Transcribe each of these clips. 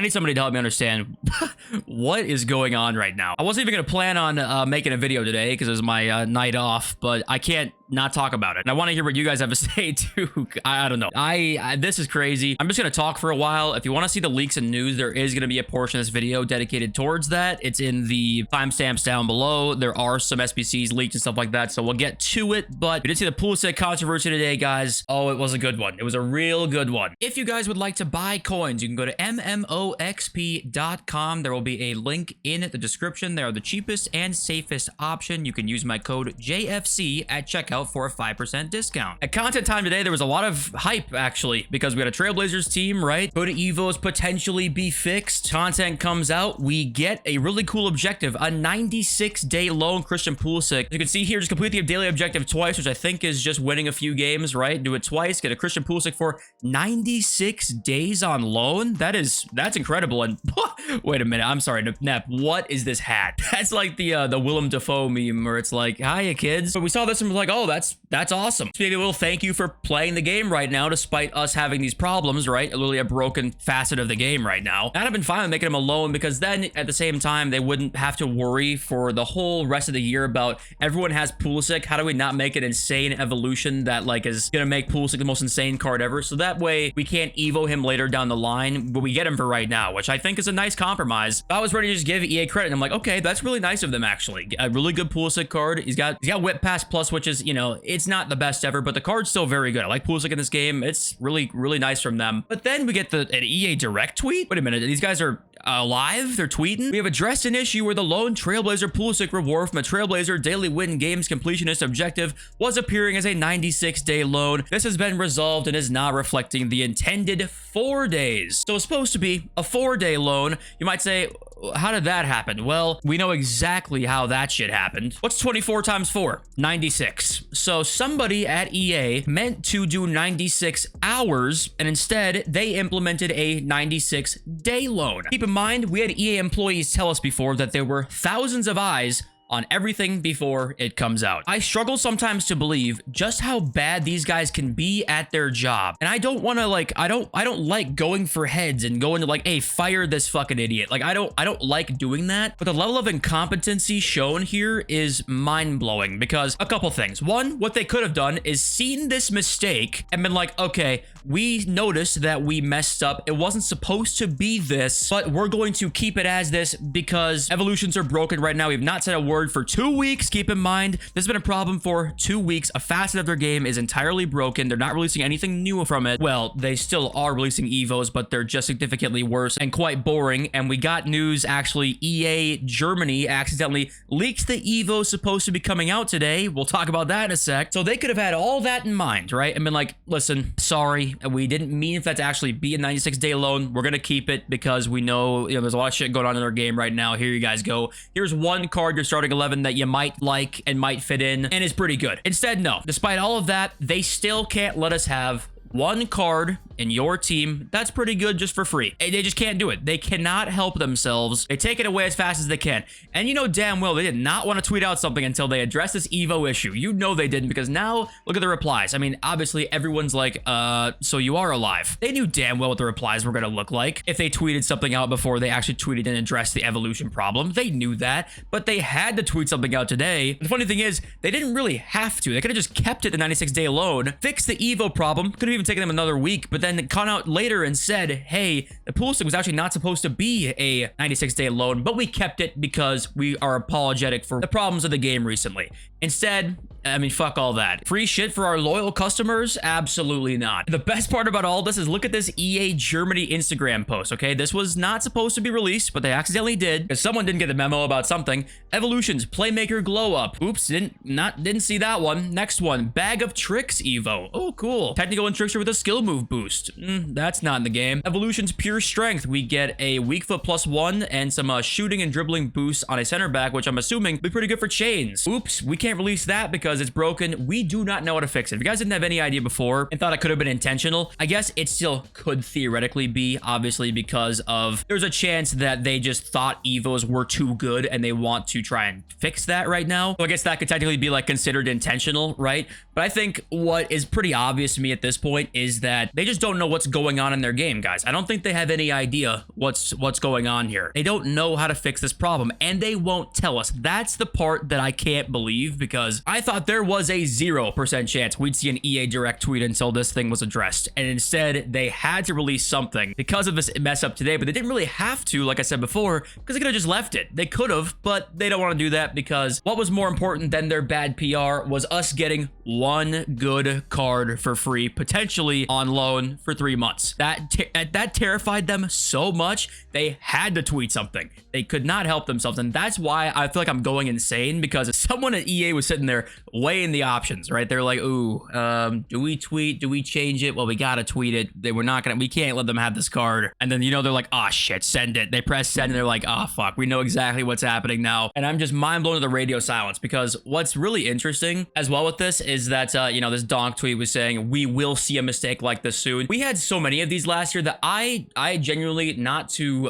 need somebody to help me understand what is going on right now. I wasn't even going to plan on making a video today because it was my night off, but I can't not talk about it. And I want to hear what you guys have to say too. I don't know. This is crazy. I'm just going to talk for a while. If you want to see the leaks and news, there is going to be a portion of this video dedicated towards that. It's in the timestamps down below. There are some SBCs leaked and stuff like that, so we'll get to it. But we did see the Pulisic controversy today, guys. Oh, it was a good one. It was a real good one. If you guys would like to buy coins, you can go to MMOXP.com. There will be a link in the description. They are the cheapest and safest option. You can use my code JFC at checkout for a 5% discount. At content time today, there was a lot of hype, actually, because we had a Trailblazers team, right? Could Evos potentially be fixed? Content comes out. We get a really cool objective, a 96-day loan Christian Pulisic. You can see here, just complete the daily objective twice, which I think is just winning a few games, right? Do it twice, get a Christian Pulisic for 96 days on loan. That's incredible. And wait a minute, I'm sorry, Nep, what is this hat? That's like the Willem Dafoe meme where it's like, hiya kids. But we saw this and we're like, oh, that's awesome. So maybe a little thank you for playing the game right now, despite us having these problems, right? Literally a broken facet of the game right now. I'd have been fine with making him a loan because then at the same time, they wouldn't have to worry for the whole rest of the year about everyone has Pulisic. How do we not make an insane evolution that like is gonna make Pulisic the most insane card ever? So that way we can't Evo him later down the line, but we get him for right now, which I think is a nice compromise. I was ready to just give EA credit. And I'm like, okay, that's really nice of them actually. A really good Pulisic card. He's got Whip Pass Plus, which is, you know, it's not the best ever, but the card's still very good. I like Pulisic in this game. It's really, really nice from them. But then we get an EA Direct tweet. Wait a minute, these guys are alive? They're tweeting? We have addressed an issue where the lone Trailblazer Pulisic reward from a Trailblazer daily win games completionist objective was appearing as a 96-day loan. This has been resolved and is now reflecting the intended 4 days. So it's supposed to be a 4-day loan. You might say, how did that happen? Well, we know exactly how that shit happened. What's 24 times 4? 96. So somebody at EA meant to do 96 hours, and instead they implemented a 96-day loan. Keep in mind, we had EA employees tell us before that there were thousands of eyes on everything before it comes out. I struggle sometimes to believe just how bad these guys can be at their job. And I don't want to like, I don't like going for heads and going to like, hey, fire this fucking idiot. Like, I don't like doing that. But the level of incompetency shown here is mind-blowing because a couple things. One, what they could have done is seen this mistake and been like, okay, we noticed that we messed up. It wasn't supposed to be this, but we're going to keep it as this because evolutions are broken right now. We've not said a word for 2 weeks. Keep in mind, this has been a problem for 2 weeks. A facet of their game is entirely broken. They're not releasing anything new from it. Well, they still are releasing Evos, but they're just significantly worse and quite boring. And we got news, actually, EA Germany accidentally leaked the Evo supposed to be coming out today. We'll talk about that in a sec. So they could have had all that in mind, right? And been like, listen, sorry, we didn't mean for that to actually be a 96-day loan. We're going to keep it because we know, there's a lot of shit going on in our game right now. Here you guys go. Here's one card you're starting 11 that you might like and might fit in and is pretty good. Instead, no. Despite all of that, they still can't let us have one card in your team that's pretty good just for free. They just can't do it. They cannot help themselves. They take it away as fast as they can. And you know damn well they did not want to tweet out something until they addressed this Evo issue. You know they didn't because now look at the replies. I mean, obviously everyone's like, so you are alive. They knew damn well what the replies were going to look like if they tweeted something out before they actually tweeted and addressed the evolution problem. They knew that, but they had to tweet something out today. The funny thing is, they didn't really have to. They could have just kept it the 96-day loan, fixed the Evo problem, could have even taken them another week, but then come out later and said, hey, the Pulisic was actually not supposed to be a 96-day loan, but we kept it because we are apologetic for the problems of the game recently. Instead, I mean, fuck all that. Free shit for our loyal customers? Absolutely not. The best part about all this is look at this EA Germany Instagram post, okay? This was not supposed to be released, but they accidentally did because someone didn't get the memo about something. Evolutions, Playmaker Glow Up. Oops, didn't see that one. Next one, Bag of Tricks Evo. Oh, cool. Technical and Trickster with a skill move boost. That's not in the game. Evolutions Pure Strength. We get a weak foot +1 and some shooting and dribbling boosts on a center back, which I'm assuming will be pretty good for chains. Oops, we can't release that because because it's broken. We do not know how to fix it. If you guys didn't have any idea before and thought it could have been intentional, I guess it still could theoretically be, obviously, because of there's a chance that they just thought Evos were too good and they want to try and fix that right now. So I guess that could technically be like considered intentional, right? But I think what is pretty obvious to me at this point is that they just don't know what's going on in their game, guys. I don't think they have any idea what's going on here. They don't know how to fix this problem, and they won't tell us. That's the part that I can't believe, because I thought there was a 0% chance we'd see an EA Direct tweet until this thing was addressed, and instead they had to release something because of this mess up today. But they didn't really have to, like I said before, because they could have just left it. They could have, but they don't want to do that, because what was more important than their bad PR was us getting one good card for free, potentially on loan for 3 months. That terrified them so much, they had to tweet something. They could not help themselves, and that's why I feel like I'm going insane, because someone at EA was sitting there weighing the options, right? They're like, ooh, do we tweet? Do we change it? Well, we gotta tweet it. We can't let them have this card. And then, they're like, oh shit, send it. They press send, and they're like, oh fuck, we know exactly what's happening now. And I'm just mind blown to the radio silence, because what's really interesting as well with this is that, this donk tweet was saying, we will see a mistake like this soon. We had so many of these last year that I genuinely, not to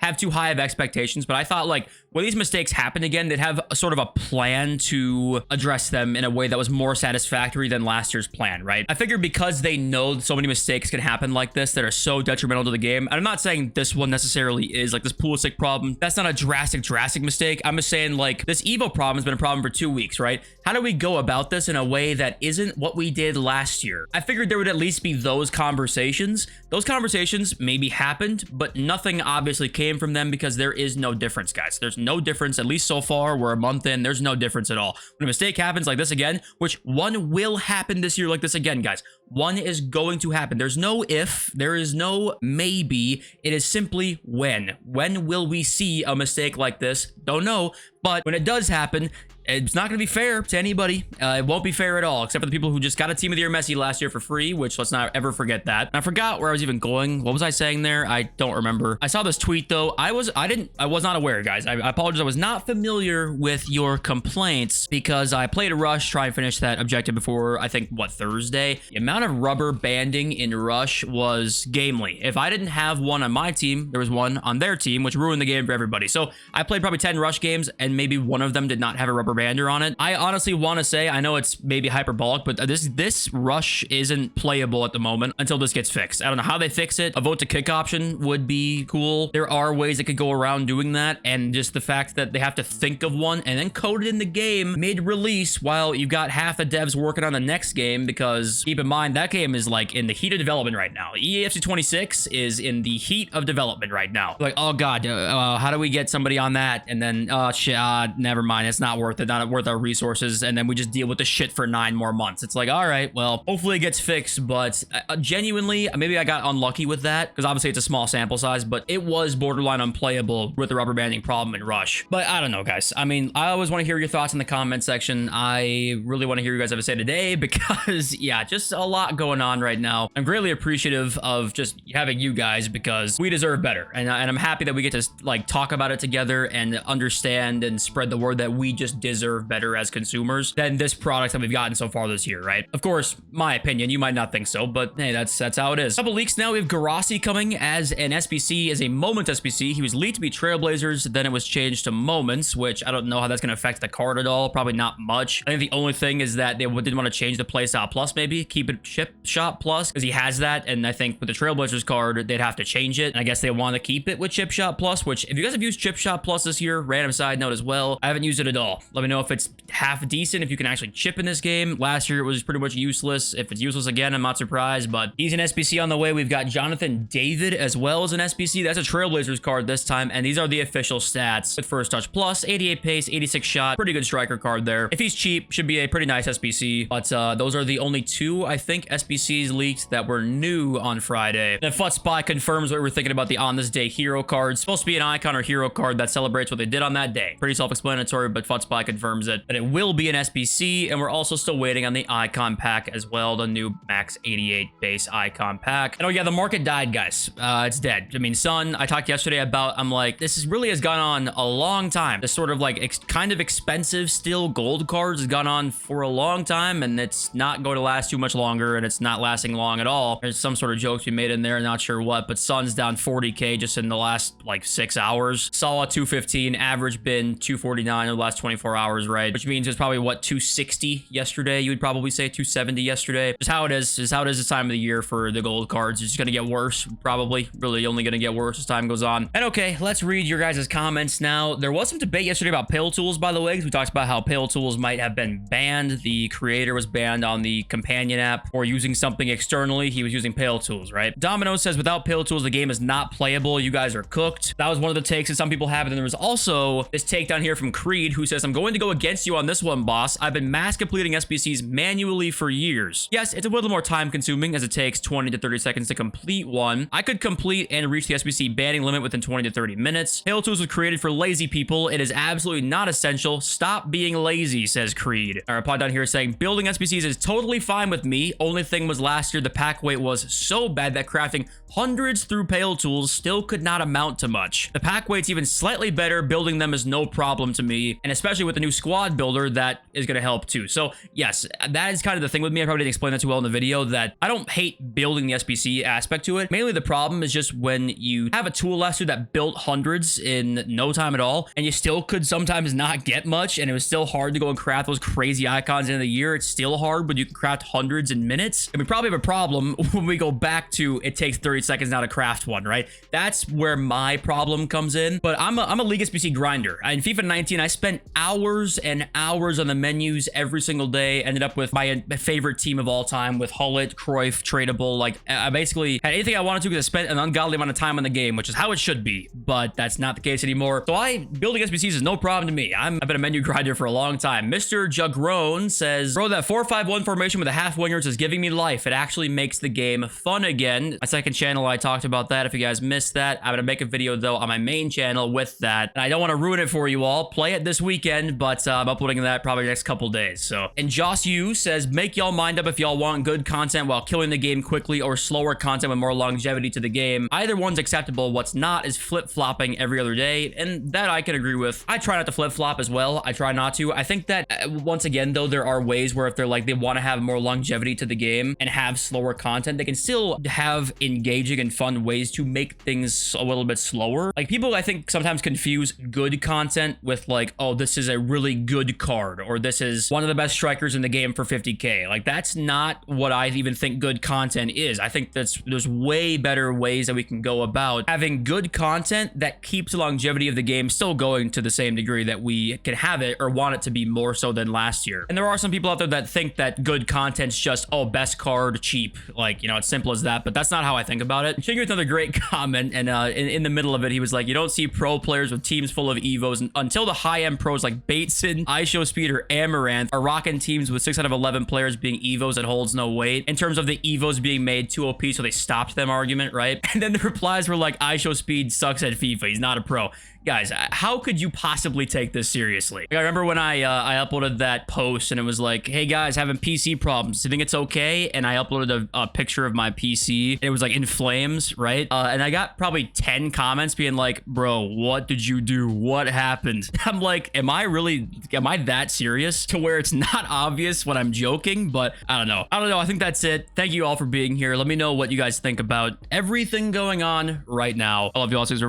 have too high of expectations, but I thought, like, when these mistakes happen again, they'd have a sort of a plan to address them in a way that was more satisfactory than last year's plan, right? I figured because they know so many mistakes can happen like this that are so detrimental to the game. And I'm not saying this one necessarily is, like, this Pulisic problem. That's not a drastic mistake. I'm just saying, like, this Evo problem has been a problem for 2 weeks, right? How do we go about this in a way that isn't what we did last year? I figured there would at least be those conversations. Those conversations maybe happened, but nothing obviously came from them, because there is no difference, guys. There's no difference, at least so far. We're a month in. There's no difference at all. When a mistake happens like this again, which one will happen this year like this again, guys. One is going to happen. There's no if. There is no maybe. It is simply when. When will we see a mistake like this? Don't know. But when it does happen, it's not going to be fair to anybody. It won't be fair at all, except for the people who just got a Team of the Year Messi last year for free, which let's not ever forget that. And I forgot where I was even going. What was I saying there? I don't remember. I saw this tweet though. I was not aware, guys. I apologize. I was not familiar with your complaints, because I played a Rush, try and finish that objective before, I think, Thursday. The amount of rubber banding in Rush was gamely. If I didn't have one on my team, there was one on their team, which ruined the game for everybody. So I played probably 10 Rush games, and maybe one of them did not have a rubber bander on it. I honestly want to say, I know it's maybe hyperbolic, but this Rush isn't playable at the moment until this gets fixed. I don't know how they fix it. A vote to kick option would be cool. There are ways that could go around doing that, and just the fact that they have to think of one and then code it in the game mid-release while you've got half the devs working on the next game, because keep in mind, that game is like in the heat of development right now. eafc 26 is in the heat of development right now. Like, oh god, how do we get somebody on that? And then, oh shit, never mind, it's not worth it, not worth our resources, and then we just deal with the shit for 9 more months. It's like, all right, well, hopefully it gets fixed, but genuinely, maybe I got unlucky with that, because obviously it's a small sample size, but it was borderline unplayable with the rubber banding problem in Rush. But I don't know, guys. I mean, I always want to hear your thoughts in the comment section. I really want to hear you guys have to say today, because yeah, just a lot going on right now. I'm greatly appreciative of just having you guys, because we deserve better, and I'm happy that we get to, like, talk about it together and understand and spread the word that we just deserve better as consumers than this product that we've gotten so far this year, right? Of course, my opinion, you might not think so, but hey, that's how it is. A couple leaks now. We have Garasi coming as an SBC, as a Moment SBC. He was leaked to be Trailblazers, then it was changed to Moments, which I don't know how that's going to affect the card at all. Probably not much. I think the only thing is that they didn't want to change the playstyle plus, maybe keep it chip shot plus, because he has that, and I think with the Trailblazers card they'd have to change it, and I guess they want to keep it with chip shot plus, which if you guys have used chip shot plus this year, random side note as well, I haven't used it at all. Let me know if it's half decent, if you can actually chip in this game. Last year it was pretty much useless. If it's useless again, I'm not surprised, but he's an SBC on the way. We've got Jonathan David as well as an SBC. That's a Trailblazers card this time, and these are the official stats. With first touch plus, 88 pace, 86 shot, pretty good striker card there. If he's cheap, should be a pretty nice SBC, but those are the only 2, I think, SBCs leaked that were new on Friday. Then futspy confirms what we're thinking about the On This Day hero card. It's supposed to be an icon or hero card that celebrates what they did on that day. Pretty self-explanatory, but futspy confirms it, that it will be an SBC, and we're also still waiting on the icon pack as well, the new max 88 base icon pack. And oh yeah, the market died, guys. It's dead. I mean, Sun, I talked yesterday about, I'm like, this is really has gone on a long time. This sort of like kind of expensive still gold cards has gone on for a long time, and it's not going to last too much longer, and it's not lasting long at all. There's some sort of jokes we made in there, not sure what, but Sun's down 40k just in the last like 6 hours. Saw a 215, average been 249 in the last 24 hours, right? Which means it's probably what, 260 yesterday? You would probably say 270 yesterday. Just how it is this time of the year for the gold cards. It's just gonna get worse, probably. Really only gonna get worse as time goes on. And okay, let's read your guys' comments now. There was some debate yesterday about Pale Tools, by the way, because we talked about how Pale Tools might have been banned. The creator was banned on the companion app for using something externally. He was using Pale Tools, right? Domino says, without Pale Tools, the game is not playable. You guys are cooked. That was one of the takes that some people have. And then there was also this take down here from Creed, who says, I'm going to go against you on this one, boss. I've been mass completing SBCs manually for years. Yes, it's a little more time consuming as it takes 20 to 30 seconds to complete one. I could complete and reach the SBC banning limit within 20 to 30 minutes. Pale Tools was created for lazy people. It is absolutely not essential. Stop being lazy, says Creed. Our pod down here is saying, building SBCs is totally fine with me. Only thing was last year the pack weight was so bad that crafting hundreds through Pale Tools still could not amount to much. The pack weight's even slightly better. Building them is no problem to me. And especially with the new squad builder, that is going to help too. So yes, that is kind of the thing with me. I probably didn't explain that too well in the video, that I don't hate building the SBC aspect to it. Mainly the problem is just when you have a tool last year that built hundreds in no time at all, and you still could sometimes not get much, and it was still hard to go and craft those crazy icons in the year. It's still hard, but you can craft hundreds in minutes. And we probably have a problem when we go back to it takes 30 seconds now to craft one, right? That's where my problem comes in. But I'm a League SBC grinder. In FIFA 19, I spent hours and hours on the menus every single day. Ended up with my favorite team of all time with Hullet, Cruyff, tradable. Like, I basically had anything I wanted to because I spent an ungodly amount of time on the game, which is how it should be. But that's not the case anymore. So building SBCs is no problem to me. I've been a menu grinder for a long time. Mr. Jagrone says, bro, that 4-5-1 formation with a half wingers is giving me life. It actually makes the game fun again. My second channel, I talked about that. If you guys missed that, I'm gonna make a video though on my main channel with that. And I don't want to ruin it for you all. Play it this weekend, but I'm uploading that probably the next couple days. So, and Joss Yu says, make y'all mind up if y'all want good content while killing the game quickly or slower content with more longevity to the game. Either one's acceptable. What's not is flip-flopping every other day, and that I can agree with. I try not to flip-flop as well. I try not to. I think that once again though, there are ways where if they're like they want to have more longevity to the game and have slower content, they can still have engaging and fun ways to make things a little bit slower. Like, people I think sometimes confuse good content with like, oh, this is a really good card, or this is one of the best strikers in the game for 50k. Like, that's not what I even think good content is. I think there's way better ways that we can go about having good content that keeps the longevity of the game still going to the same degree that we can have it, or want it to be more so than last year. And there are some people out there that think that good content's just, oh, best card, cheap. Like, you know, it's simple as that, but that's not how I think about it. Ching with another great comment, and in the middle of it, he was like, you don't see pro players with teams full of Evos until the high-end pros like Bateson, iShowSpeed, or Amaranth are rocking teams with 6 out of 11 players being Evos that holds no weight. In terms of the Evos being made too OP, so they stopped them argument, right? And then the replies were like, iShowSpeed sucks at FIFA. He's not a pro. Guys, how could you possibly take this seriously? Like, I remember when I uploaded that post and it was like, hey guys, having PC problems. Do you think it's okay? And I uploaded a picture of my PC. And it was like in flames, right? And I got probably 10 comments being like, bro, what did you do? What happened? I'm like, am I that serious to where it's not obvious when I'm joking? But I don't know. I think that's it. Thank you all for being here. Let me know what you guys think about everything going on right now. I love you all. Peace.